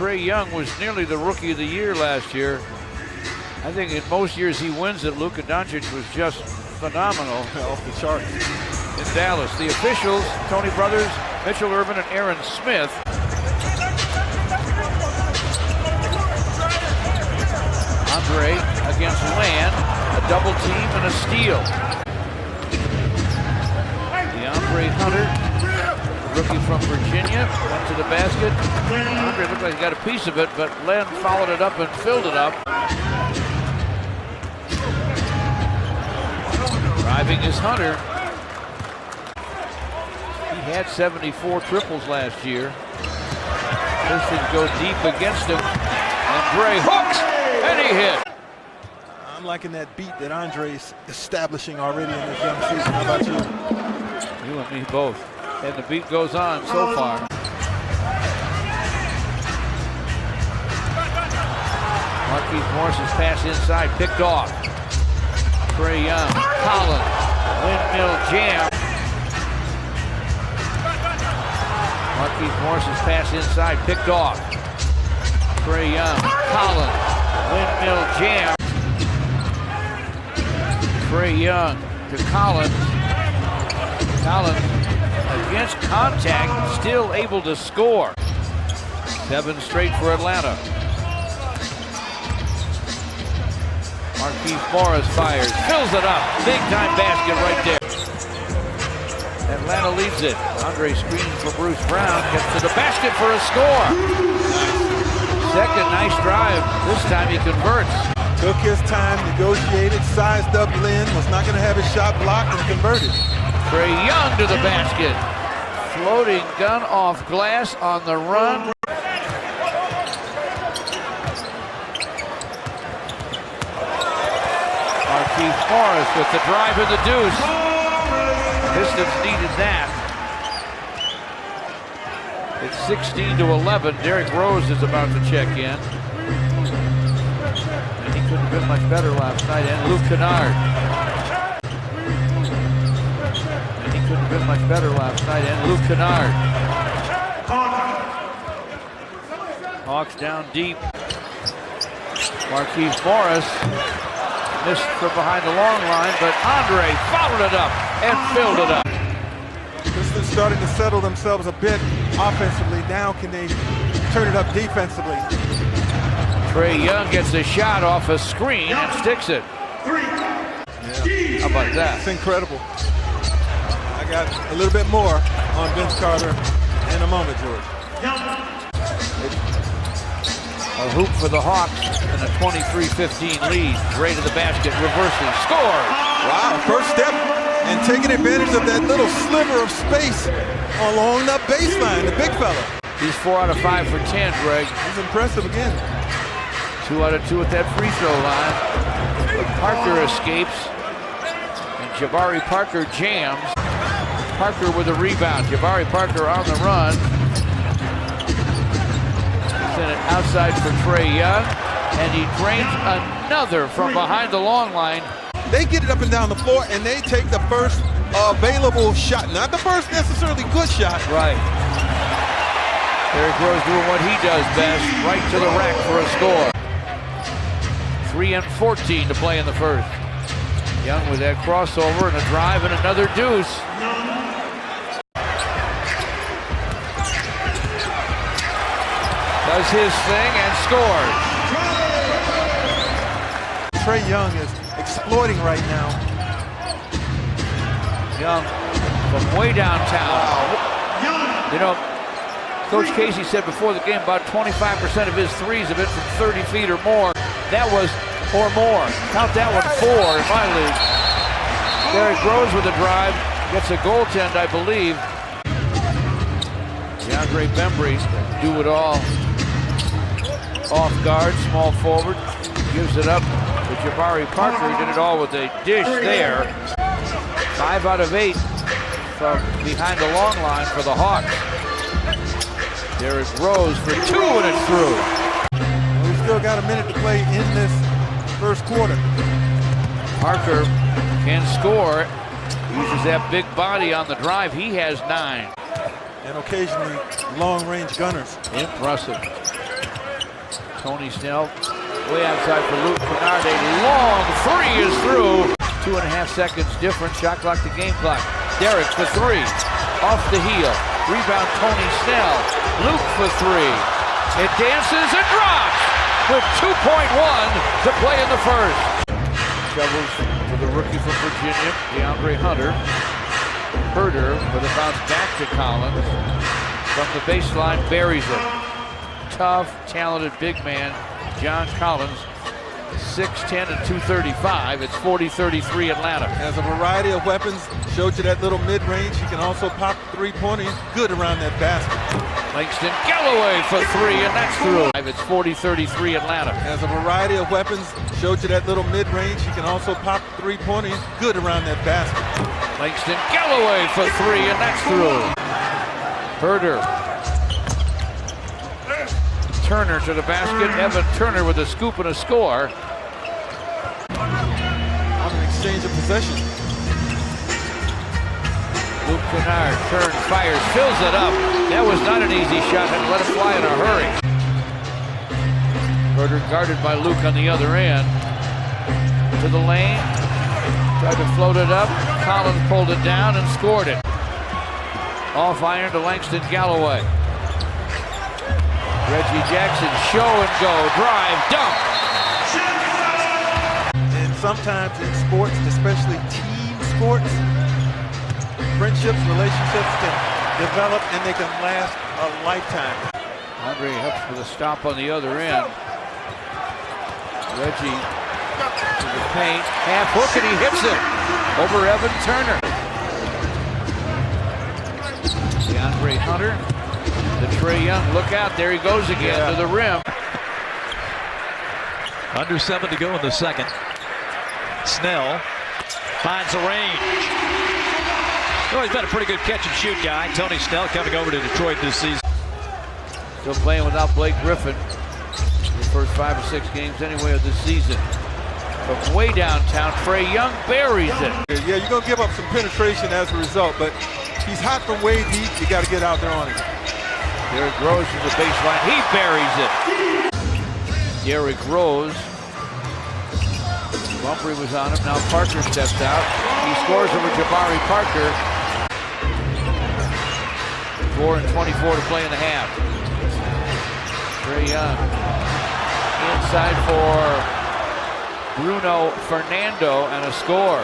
Trae Young was nearly the Rookie of the Year last year. I think in most years he wins it. Luka Doncic was just phenomenal. Off the charts. In Dallas. The officials, Tony Brothers, Mitchell Irvin, and Aaron Smith. Andre against Land, a double team and a steal. DeAndre Hunter, rookie from Virginia, went to the basket. Andre looked like he got a piece of it, but Len followed it up and filled it up. Driving is Hunter. He had 74 triples last year. Pistons go deep against him. Andre hooks, and he hit. I'm liking that beat that Andre's establishing already in this young season. How about you? You and me both. And the beat goes on so far. Marquise Morris's pass inside, picked off. Trae Young, Collins, windmill jam. Marquise Morris's pass inside, picked off. Trae Young, Collins, windmill jam. Trae Young to Collins. Collins against contact, still able to score. 7 straight for Atlanta. Marquise Morris fires, fills it up. Big time basket right there. Atlanta leads it. Andre screens for Bruce Brown, gets to the basket for a score. Second nice drive. This time he converts. Took his time, negotiated, sized up Lynn, was not going to have his shot blocked and converted. Trae Young to the basket. Floating gun off glass on the run. Marquise Morris with the drive and the deuce. Pistons needed that. It's 16-11. Derrick Rose is about to check in. And he couldn't have been much better last night. And Luke Kennard. And he couldn't have been much better last night. And Luke Kennard. Hawks down deep. Marquise Morris missed from behind the long line, but Andre followed it up and filled it up. Pistons starting to settle themselves a bit offensively. Now can they turn it up defensively? Trae Young gets a shot off a screen and sticks it. Yeah. How about that? It's incredible. I got a little bit more on Vince Carter in a moment, George. A hoop for the Hawks and a 23-15 lead. Dre to the basket, reverses, scores! Wow, first step and taking advantage of that little sliver of space along the baseline, the big fella. He's 4 out of 5 for 10, Greg. He's impressive again. 2 out of 2 at that free throw line. But Parker escapes, and Jabari Parker jams. Parker with a rebound. Jabari Parker on the run. Send it outside for Trae Young, and he drains another from behind the long line. They get it up and down the floor, and they take the first available shot. Not the first necessarily good shot. Right. Derrick Rose doing what he does best, right to the rack for a score. 3 and 14 to play in the first. Young with that crossover and a drive and another deuce. Does his thing and scores. Trae Young is exploiting right now. Young from way downtown. Wow. You know, Coach Casey said before the game about 25% of his threes have been from 30 feet or more. That was or more. Count that one 4 in my league. Derrick Rose with a drive. Gets a goaltend, I believe. DeAndre Bembry do it all. Off guard, small forward, gives it up to Jabari Parker. He did it all with a dish there. 5 out of 8 from behind the long line for the Hawks. Derrick Rose for 2 and it's through. Well, we've still got a minute to play in this first quarter. Parker can score. Uses that big body on the drive. He has 9. And occasionally long-range gunners. Impressive. Tony Snell way outside for Luke Kennard. A long three is through. 2.5 seconds difference. Shot clock to game clock. Derek for three. Off the heel. Rebound Tony Snell. Luke for three. It dances and drops with 2.1 to play in the first. Shovels for the rookie from Virginia, DeAndre Hunter. Herder with a bounce back to Collins. From the baseline, buries it. Tough, talented big man, John Collins. 6'10" and 235. It's 40-33 Atlanta. Has a variety of weapons. Showed you that little mid-range. He can also pop three-pointer. He's good around that basket. Langston Galloway for three, and that's through. It's 40-33 Atlanta. Has a variety of weapons. Showed you that little mid-range. He can also pop three-pointer. He's good around that basket. Langston Galloway for three, and that's through. Herder. Turner to the basket. Evan Turner with a scoop and a score. On an exchange of possession. Luke Kennard turns, fires, fills it up. That was not an easy shot, had to let it fly in a hurry. Herder guarded by Luke on the other end. To the lane, tried to float it up. Collins pulled it down and scored it. Off iron to Langston Galloway. Reggie Jackson, show and go, drive, dunk. And sometimes in sports, especially team sports, friendships, relationships can develop and they can last a lifetime. Andre helps with a stop on the other end. Reggie to the paint, half hook, and he hits it over Evan Turner. DeAndre Hunter. The Trae Young, look out, there he goes again to the rim. Under 7 to go in the second. Snell finds the range. Oh, he's been a pretty good catch and shoot guy. Tony Snell coming over to Detroit this season. Still playing without Blake Griffin. The first 5 or 6 games anyway of this season. From way downtown, Trae Young buries it. Yeah, you're going to give up some penetration as a result, but he's hot from way deep. You got to get out there on him. Derrick Rose from the baseline. He buries it. Derrick Rose. Bumpry was on him. Now Parker steps out. He scores over Jabari Parker. 4:24 to play in the half. Trae Young. Inside for Bruno Fernando and a score.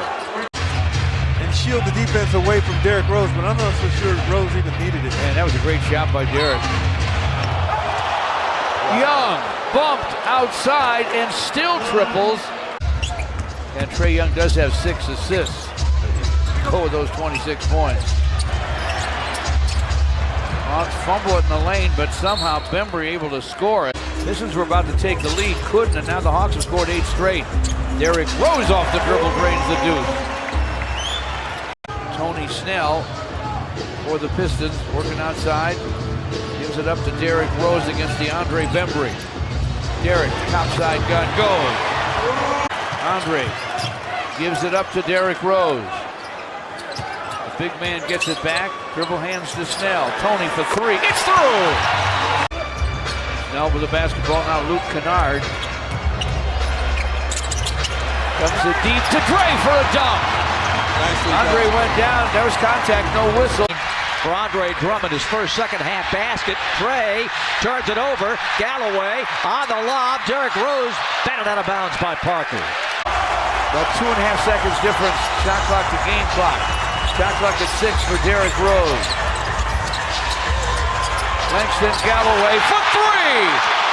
And shield the defense away from Derrick Rose, but I'm not so sure Rose even needed it. Man, that was a great shot by Derrick. Young bumped outside and still triples. And Trae Young does have 6 assists. Go with those 26 points. Hawks fumble it in the lane, but somehow Bembry able to score it. Pistons were about to take the lead, couldn't, and now the Hawks have scored 8 straight. Derrick Rose off the dribble drains the deuce. Tony Snell for the Pistons, working outside. Gives it up to Derrick Rose against DeAndre Bembry. Derrick, topside gun, goes. Andre gives it up to Derrick Rose. The big man gets it back. Dribble hands to Snell. Tony for three. It's through! Snell with the basketball, now Luke Kennard. Comes it deep to Dre for a dunk. Andre went down, there was contact, no whistle. For Andre Drummond, his first second-half basket. Trae turns it over. Galloway on the lob. Derrick Rose batted out of bounds by Parker. About 2.5 seconds difference. Shot clock to game clock. Shot clock at 6 for Derrick Rose. Langston Galloway for three!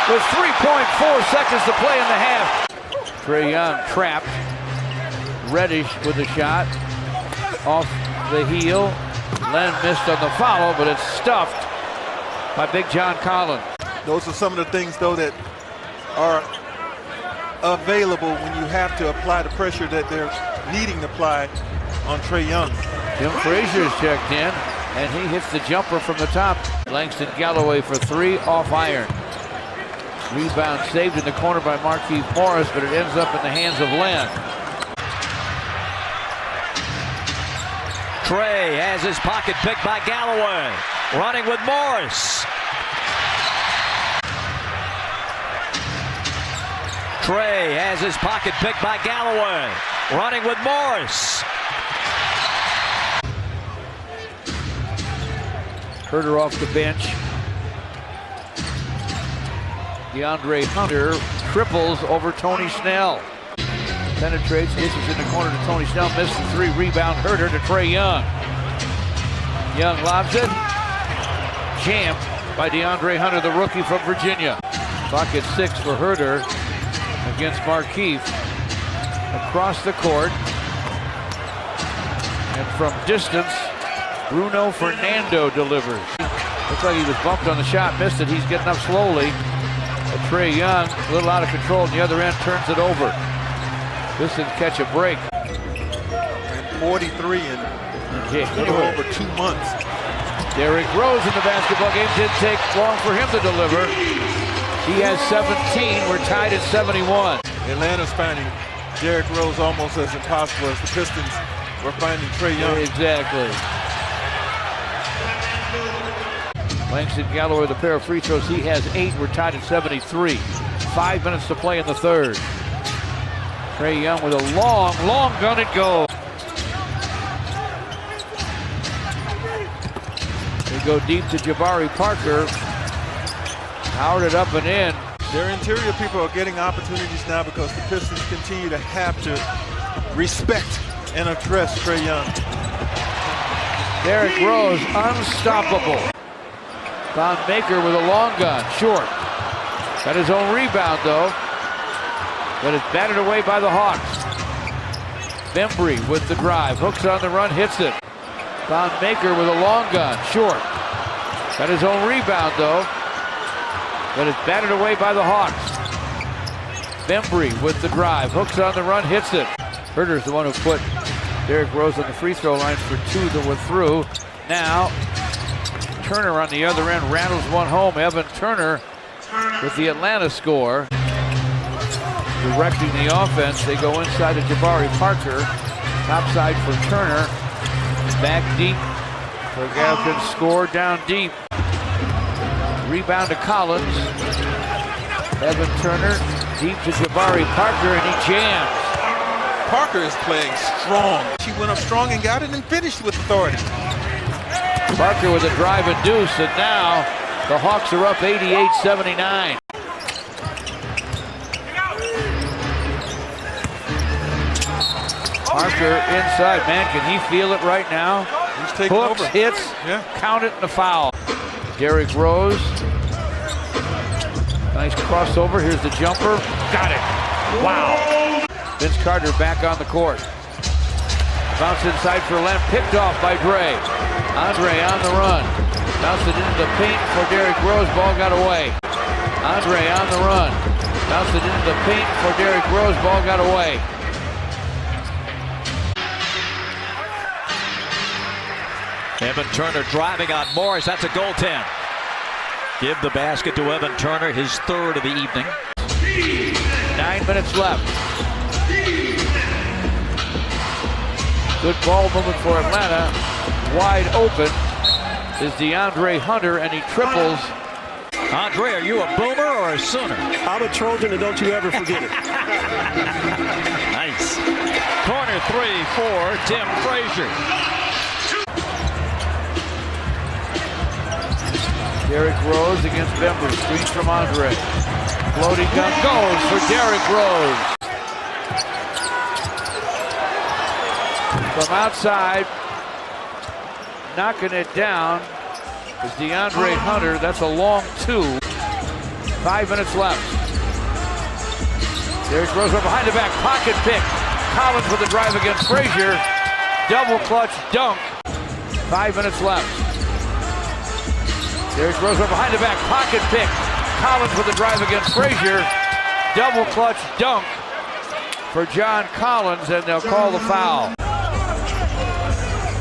With 3.4 seconds to play in the half. Trae Young trapped. Reddish with a shot. Off the heel. Len missed on the follow, but it's stuffed by Big John Collins. Those are some of the things, though, that are available when you have to apply the pressure that they're needing to apply on Trae Young. Jim Frazier's checked in, and he hits the jumper from the top. Langston Galloway for three, off iron. Rebound saved in the corner by Markieff Morris, but it ends up in the hands of Len. Trae has his pocket picked by Galloway. Running with Morris. Trey has his pocket picked by Galloway. Running with Morris. Herder off the bench. DeAndre Hunter triples over Tony Snell. Penetrates, dishes in the corner to Tony Snell. Misses the three. Rebound Herder to Trae Young. Young lobs it. Jammed by DeAndre Hunter, the rookie from Virginia. Clock at 6 for Herder against Markieff. Across the court. And from distance, Bruno Fernando delivers. Looks like he was bumped on the shot, missed it. He's getting up slowly. Trae Young, a little out of control on the other end, turns it over. Pistons catch a break. And 43 in a little over 2 months. Derrick Rose in the basketball game. Didn't take long for him to deliver. He has 17. We're tied at 71. Atlanta's finding Derrick Rose almost as impossible as the Pistons were finding Trae Young. Exactly. Langston Galloway with a pair of free throws. He has 8. We're tied at 73. 5 minutes to play in the third. Trae Young with a long gun. It goes. They go deep to Jabari Parker. Powered it up and in. Their interior people are getting opportunities now because the Pistons continue to have to respect and address Trae Young. Derrick Rose, unstoppable. Von Maker with a long gun, short. Got his own rebound though, but it's batted away by the Hawks. Bembry with the drive, hooks on the run, hits it. Von Maker with a long gun, short. Got his own rebound though, but it's batted away by the Hawks. Bembry with the drive, hooks on the run, hits it. Herder's the one who put Derrick Rose on the free throw line for 2 that were through. Now, Turner on the other end rattles one home. Evan Turner with the Atlanta score. Directing the offense, they go inside to Jabari Parker. Top side for Turner. Back deep. Fergal can score down deep. Rebound to Collins. Evan Turner deep to Jabari Parker, and he jams. Parker is playing strong. She went up strong and got it and finished with authority. Parker with a drive and deuce, and now the Hawks are up 88-79. Parker inside, man, can he feel it right now? He's taking Hooks, over. hits, count it, and a foul. Derrick Rose, nice crossover, here's the jumper, got it, wow. Vince Carter back on the court. Bounce inside for Len, picked off by Dre. Andre on the run. Bounced it into the paint for Derrick Rose, ball got away. Andre on the run. Bounced it into the paint for Derrick Rose, ball got away. Evan Turner driving on Morris, that's a goaltend. Give the basket to Evan Turner, his 3rd of the evening. 9 minutes left. Good ball movement for Atlanta. Wide open is DeAndre Hunter, and he triples. Andre, are you a boomer or a Sooner? I'm a Trojan, and don't you ever forget it. Nice. Corner 3 for Tim Frazier. Derrick Rose against Bembry. Screen from Andre. Floating gun goes for Derrick Rose. From outside, knocking it down is DeAndre Hunter. That's a long 2. 5 minutes left. Derrick Rose behind the back, pocket pick. Collins with the drive against Frazier. Double clutch dunk. 5 minutes left. Derrick Rose behind the back, pocket pick. Collins with the drive against Frazier. Double clutch dunk for John Collins, and they'll call the foul.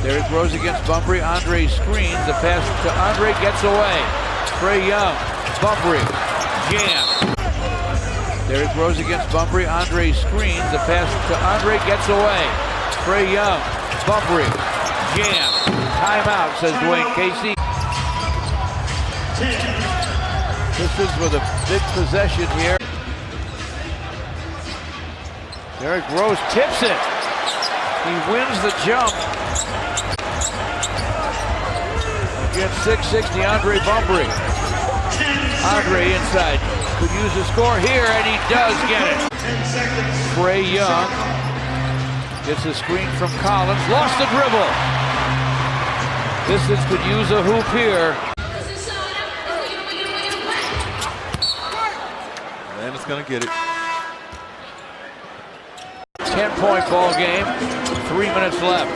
Derrick Rose against Bembry. Andre screens. The pass to Andre gets away. Trae Young. Bembry. Jam. Derrick Rose against Bembry. Andre screens. The pass to Andre gets away. Trae Young. Bembry. Jam. Timeout, says Dwayne Casey. Pistons with a big possession here. Derrick Rose tips it. He wins the jump. Against 6'6", DeAndre Bembry. Andre inside. Could use a score here, and he does get it. Trae Young gets a screen from Collins. Lost the dribble. Pistons could use a hoop here. And it's going to get it. 10-point ball game. 3 minutes left.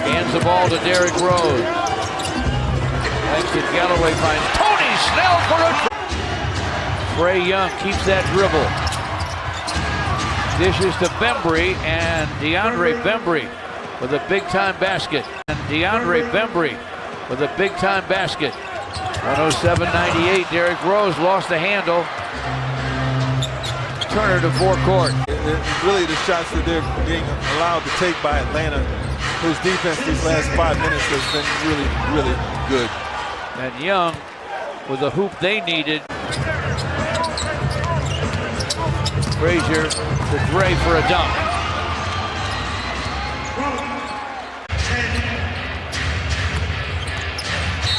Hands the ball to Derrick Rose. Exit Galloway finds Tony Snell for a... Trae Young keeps that dribble. Dishes to Bembry, and DeAndre Bembry with a big-time basket. And DeAndre Bembry with a big-time basket. 107-98. Derrick Rose lost the handle. Turner to forecourt. Really the shots that they're being allowed to take by Atlanta, whose defense these last 5 minutes has been really, really good. And Young with the hoop they needed. Frazier to Dre for a dunk.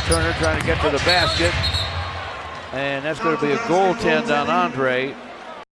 Turner trying to get to the basket. And that's going to be a goaltend on Andre.